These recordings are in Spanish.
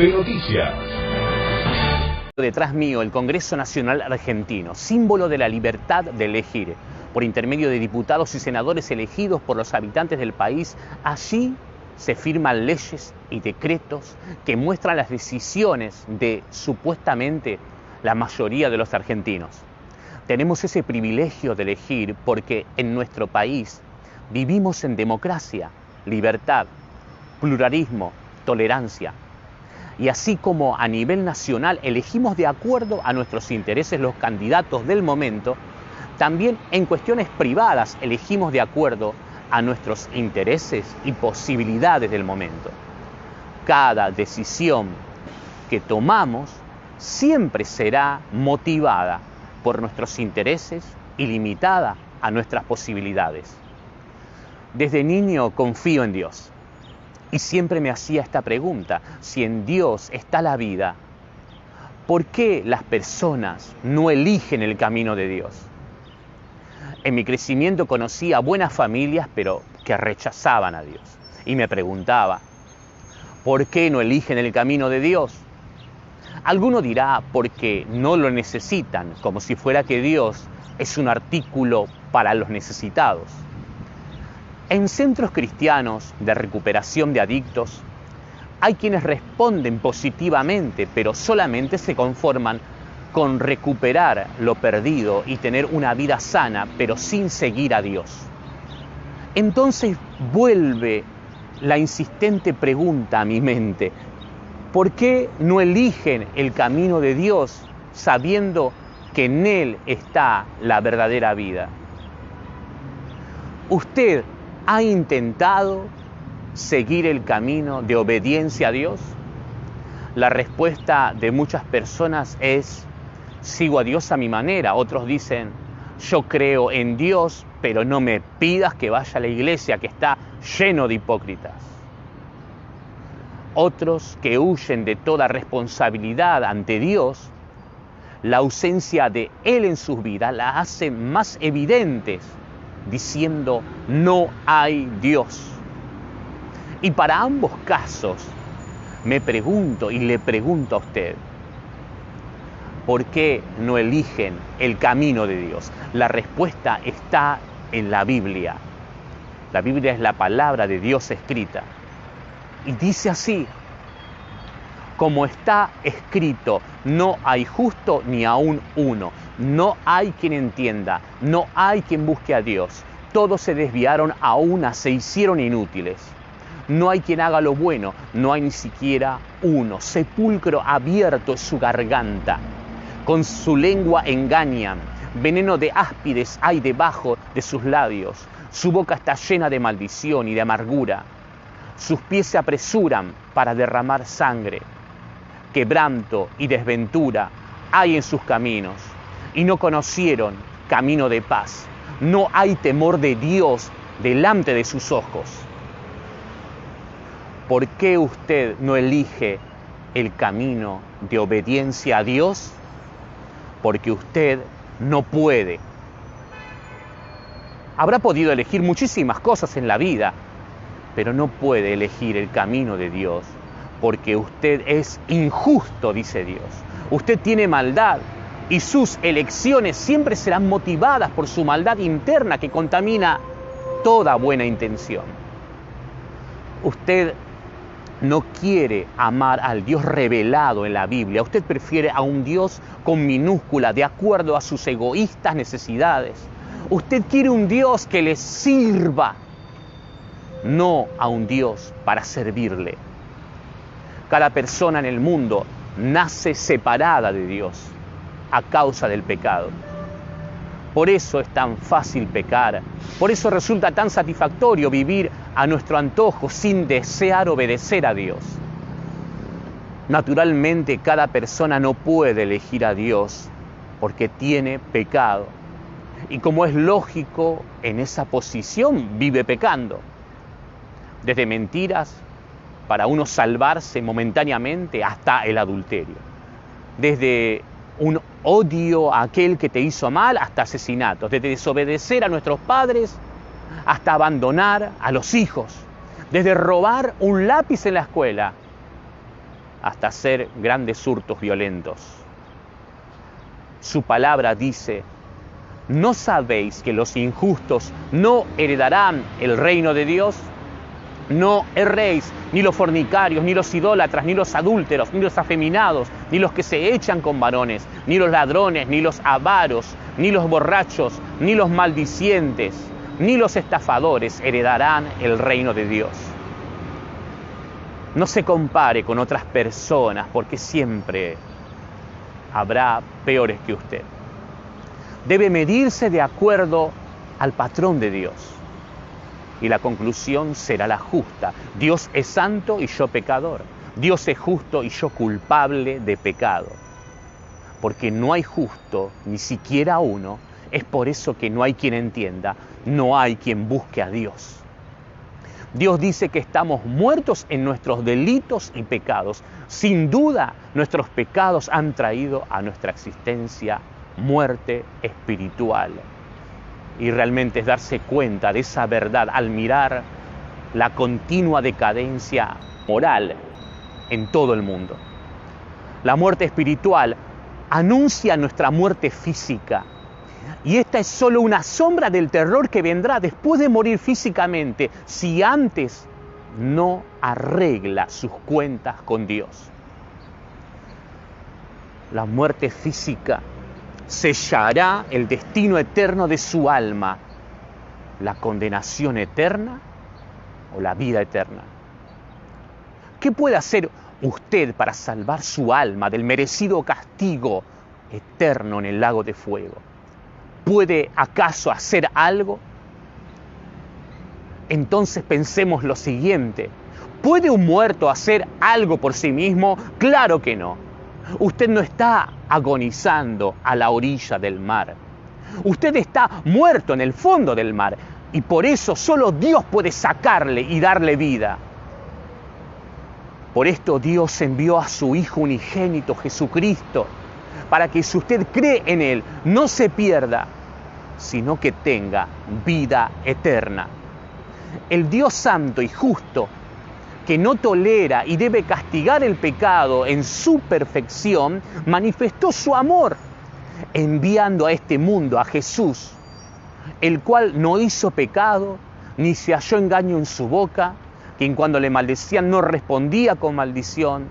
de noticias. Detrás mío, el Congreso Nacional Argentino, símbolo de la libertad de elegir, por intermedio de diputados y senadores elegidos por los habitantes del país. Allí se firman leyes y decretos que muestran las decisiones de, supuestamente, la mayoría de los argentinos. Tenemos ese privilegio de elegir porque en nuestro país vivimos en democracia, libertad, pluralismo, tolerancia. Y así como a nivel nacional elegimos de acuerdo a nuestros intereses los candidatos del momento, también en cuestiones privadas elegimos de acuerdo a nuestros intereses y posibilidades del momento. Cada decisión que tomamos siempre será motivada por nuestros intereses y limitada a nuestras posibilidades. Desde niño confío en Dios. Y siempre me hacía esta pregunta: si en Dios está la vida, ¿por qué las personas no eligen el camino de Dios? En mi crecimiento conocí a buenas familias, pero que rechazaban a Dios. Y me preguntaba, ¿por qué no eligen el camino de Dios? Alguno dirá porque no lo necesitan, como si fuera que Dios es un artículo para los necesitados. En centros cristianos de recuperación de adictos, hay quienes responden positivamente, pero solamente se conforman con recuperar lo perdido y tener una vida sana, pero sin seguir a Dios. Entonces vuelve la insistente pregunta a mi mente: ¿por qué no eligen el camino de Dios sabiendo que en Él está la verdadera vida? ¿Usted ha intentado seguir el camino de obediencia a Dios? La respuesta de muchas personas es: sigo a Dios a mi manera. Otros dicen: yo creo en Dios, pero no me pidas que vaya a la iglesia, que está lleno de hipócritas. Otros que huyen de toda responsabilidad ante Dios, la ausencia de Él en sus vidas la hacen más evidentes, diciendo: no hay Dios. Y para ambos casos me pregunto y le pregunto a usted: ¿por qué no eligen el camino de Dios? La respuesta está en la Biblia. La Biblia es la palabra de Dios escrita. Y dice así: como está escrito, no hay justo ni aún uno. No hay quien entienda, no hay quien busque a Dios. Todos se desviaron, a una se hicieron inútiles. No hay quien haga lo bueno, no hay ni siquiera uno. Sepulcro abierto es su garganta. Con su lengua engañan. Veneno de áspides hay debajo de sus labios. Su boca está llena de maldición y de amargura. Sus pies se apresuran para derramar sangre. Quebranto y desventura hay en sus caminos, y no conocieron camino de paz. No hay temor de Dios delante de sus ojos. ¿Por qué usted no elige el camino de obediencia a Dios? Porque usted no puede. Habrá podido elegir muchísimas cosas en la vida, pero no puede elegir el camino de Dios, porque usted es injusto, dice Dios. Usted tiene maldad y sus elecciones siempre serán motivadas por su maldad interna que contamina toda buena intención. Usted no quiere amar al Dios revelado en la Biblia. Usted prefiere a un Dios con minúscula, de acuerdo a sus egoístas necesidades. Usted quiere un Dios que le sirva, no a un Dios para servirle. Cada persona en el mundo nace separada de Dios a causa del pecado. Por eso es tan fácil pecar. Por eso resulta tan satisfactorio vivir a nuestro antojo sin desear obedecer a Dios. Naturalmente, cada persona no puede elegir a Dios porque tiene pecado. Y como es lógico, en esa posición vive pecando. Desde mentiras para uno salvarse momentáneamente hasta el adulterio. Desde un odio a aquel que te hizo mal hasta asesinatos. Desde desobedecer a nuestros padres hasta abandonar a los hijos. Desde robar un lápiz en la escuela hasta hacer grandes hurtos violentos. Su palabra dice: ¿no sabéis que los injustos no heredarán el reino de Dios? No erréis, ni los fornicarios, ni los idólatras, ni los adúlteros, ni los afeminados, ni los que se echan con varones, ni los ladrones, ni los avaros, ni los borrachos, ni los maldicientes, ni los estafadores heredarán el reino de Dios. No se compare con otras personas, porque siempre habrá peores que usted. Debe medirse de acuerdo al patrón de Dios. Y la conclusión será la justa. Dios es santo y yo pecador. Dios es justo y yo culpable de pecado. Porque no hay justo, ni siquiera uno. Es por eso que no hay quien entienda, no hay quien busque a Dios. Dios dice que estamos muertos en nuestros delitos y pecados. Sin duda, nuestros pecados han traído a nuestra existencia muerte espiritual. Y realmente es darse cuenta de esa verdad al mirar la continua decadencia moral en todo el mundo. La muerte espiritual anuncia nuestra muerte física. Y esta es solo una sombra del terror que vendrá después de morir físicamente, si antes no arregla sus cuentas con Dios. La muerte física sellará el destino eterno de su alma, la condenación eterna o la vida eterna. ¿Qué puede hacer usted para salvar su alma del merecido castigo eterno en el lago de fuego? ¿Puede acaso hacer algo? Entonces pensemos lo siguiente: ¿puede un muerto hacer algo por sí mismo? Claro que no. Usted no está agonizando a la orilla del mar. Usted está muerto en el fondo del mar y por eso solo Dios puede sacarle y darle vida. Por esto Dios envió a su Hijo unigénito, Jesucristo, para que si usted cree en Él, no se pierda, sino que tenga vida eterna. El Dios santo y justo, que no tolera y debe castigar el pecado en su perfección, manifestó su amor enviando a este mundo a Jesús, el cual no hizo pecado, ni se halló engaño en su boca, quien cuando le maldecían no respondía con maldición,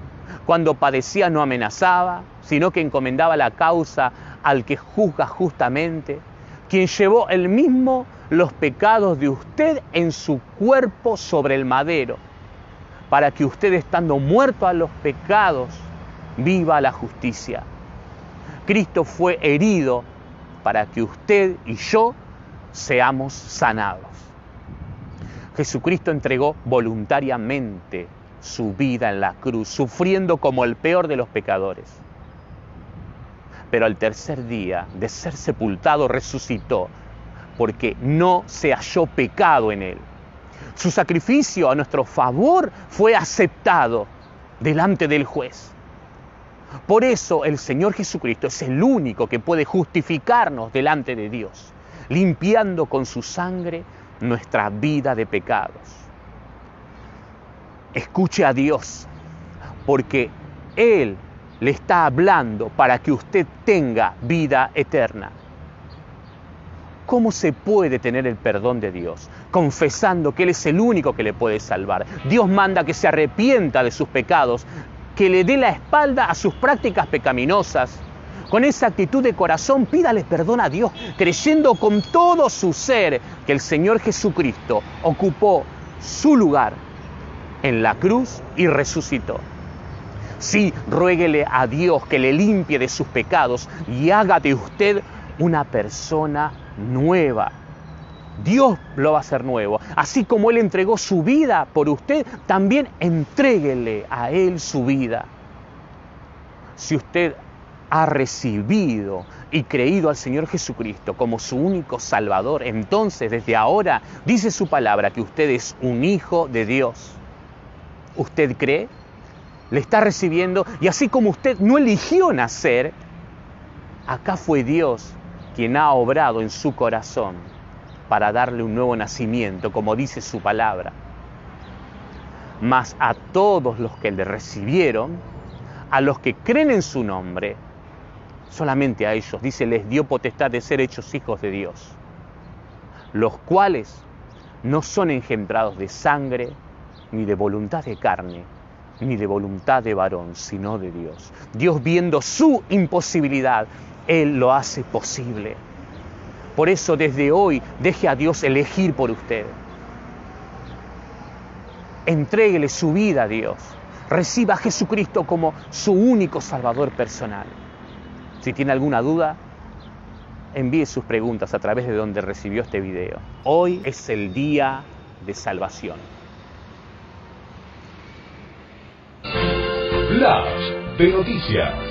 cuando padecía no amenazaba, sino que encomendaba la causa al que juzga justamente, quien llevó él mismo los pecados de usted en su cuerpo sobre el madero, para que usted, estando muerto a los pecados, viva la justicia. Cristo fue herido para que usted y yo seamos sanados. Jesucristo entregó voluntariamente su vida en la cruz, sufriendo como el peor de los pecadores. Pero al tercer día de ser sepultado resucitó, porque no se halló pecado en él. Su sacrificio a nuestro favor fue aceptado delante del juez. Por eso el Señor Jesucristo es el único que puede justificarnos delante de Dios, limpiando con su sangre nuestra vida de pecados. Escuche a Dios, porque Él le está hablando para que usted tenga vida eterna. ¿Cómo se puede tener el perdón de Dios? Confesando que Él es el único que le puede salvar. Dios manda que se arrepienta de sus pecados, que le dé la espalda a sus prácticas pecaminosas. Con esa actitud de corazón, pídale perdón a Dios, creyendo con todo su ser que el Señor Jesucristo ocupó su lugar en la cruz y resucitó. Sí, ruéguele a Dios que le limpie de sus pecados y haga de usted una persona nueva. Dios lo va a hacer nuevo. Así como Él entregó su vida por usted, también entréguele a Él su vida. Si usted ha recibido y creído al Señor Jesucristo como su único Salvador, entonces desde ahora dice su palabra que usted es un hijo de Dios. ¿Usted cree? Le está recibiendo, y así como usted no eligió nacer, acá fue Dios quien ha obrado en su corazón para darle un nuevo nacimiento, como dice su palabra. Mas a todos los que le recibieron, a los que creen en su nombre, solamente a ellos, dice, les dio potestad de ser hechos hijos de Dios, los cuales no son engendrados de sangre, ni de voluntad de carne, ni de voluntad de varón, sino de Dios. Dios, viendo su imposibilidad, Él lo hace posible. Por eso desde hoy deje a Dios elegir por usted. Entréguele su vida a Dios. Reciba a Jesucristo como su único Salvador personal. Si tiene alguna duda, envíe sus preguntas a través de donde recibió este video. Hoy es el día de salvación. Flash de noticias.